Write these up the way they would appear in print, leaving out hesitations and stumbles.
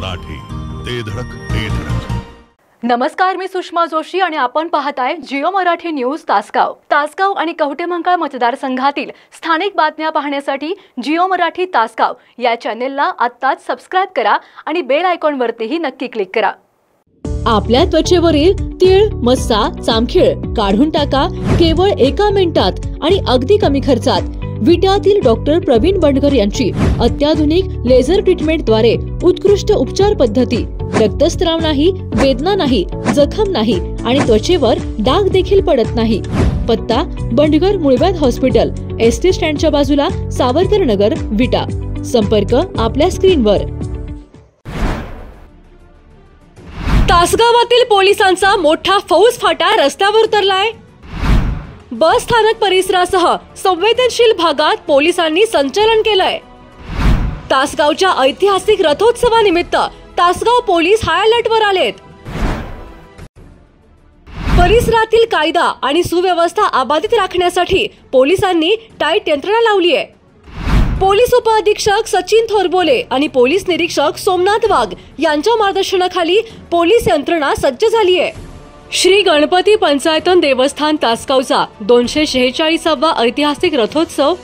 मराठी, ते धडक ते धडक. नमस्कार, मी सुषमा जोशी आणि आपण पाहताय जिओ मराठी न्यूज तासगाव. तासगाव आणि कवठेमहांकाळ मतदारसंघातील स्थानिक बातम्या पाहण्यासाठी जिओ मराठी तासगाव या चॅनेलला आत्ताच सबस्क्राइब करा आणि बेल आयकॉनवरतीही नक्की क्लिक करा. आपल्या त्वचेवरील तीळ, मस्सा, चामखीळ काढून टाका केवळ 1 मिनिटात आणि अगदी कमी खर्चात. विट्यातील डॉक्टर प्रवीण बंडगर यांची अत्याधुनिक लेझर ट्रीटमेंटद्वारे उत्कृष्ट उपचार पद्धती. रक्तस्राव नाही, वेदना नाही, जखम नाही आणि त्वचेवर डाग देखील पडत नाही. पत्ता बंडगर मुळव्याध हॉस्पिटल, एसटी स्टँडच्या बाजूला, सावरकर नगर, विटा. संपर्क आपल्या स्क्रीनवर. तासगावातील पोलिसांचा मोठा फौजफाटा रस्त्यावर उतरलाय. बस स्थानक परिसरासह संवेदनशील भागात पोलिसांनी संचलन केलंय. तासगावच्या ऐतिहासिक रथोत्सवानिमित्त तासगाव पोलीस हाय अलर्टवर आलेत. परिसरातील कायदा आणि सुव्यवस्था अबाधित राखण्यासाठी पोलिसांनी टाईट यंत्रणा लावली आहे. पोलीस उपअधीक्षक सचिन थोरबोले आणि पोलीस निरीक्षक सोमनाथ वाघ यांच्या मार्गदर्शनाखाली पोलीस यंत्रणा सज्ज झाली आहे. श्री गणपती पंचायतन देवस्थान तासगावचा 246वा ऐतिहासिक रथोत्सव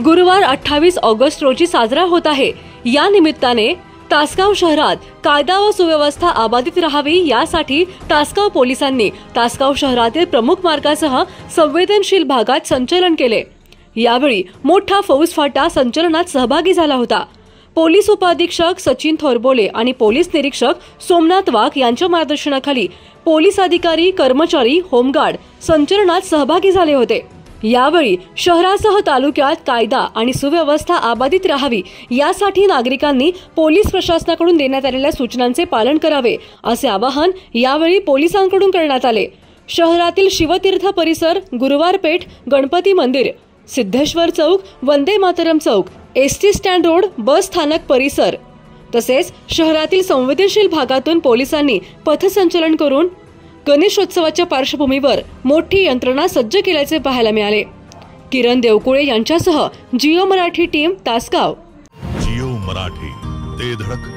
गुरुवार 28 ऑगस्ट रोजी साजरा होत आहे. या निमित्ताने तासगाव शहरात कायदा व सुव्यवस्था अबाधित राहावी यासाठी तासगाव पोलिसांनी तासगाव शहरातील प्रमुख मार्गासह संवेदनशील भागात संचलन केले. यावेळी मोठा फौजफाटा संचलनात सहभागी झाला होता. पोलीस उपअधीक्षक सचिन थोरबोले आणि पोलीस निरीक्षक सोमनाथ वाघ यांच्या मार्गदर्शनाखाली पोलीस अधिकारी, कर्मचारी, होमगार्ड संचलनात सहभागी झाले होते. यावेळी शहरासह तालुक्यात कायदा आणि सुव्यवस्था अबाधित राहावी यासाठी नागरिकांनी पोलीस प्रशासनाकडून देण्यात आलेल्या सूचनांचे पालन करावे असे आवाहन यावेळी पोलिसांकडून करण्यात आले. शहरातील शिवतीर्थ परिसर, गुरुवार पेठ, गणपती मंदिर, सिद्धेश्वर चौक, वंदे मातरम चौक, एसटी स्टँड रोड, बस स्थानक परिसर तसेच शहरातील संवेदनशील भागातून पोलिसांनी पथसंचलन करून गणेशोत्सवाच्या पार्श्वभूमीवर मोठी यंत्रणा सज्ज केल्याचे पाहायला मिळाले. किरण देवकुळे यांच्यासह जिओ मराठी टीम, तासगाव. जिओ मराठी, ते धडक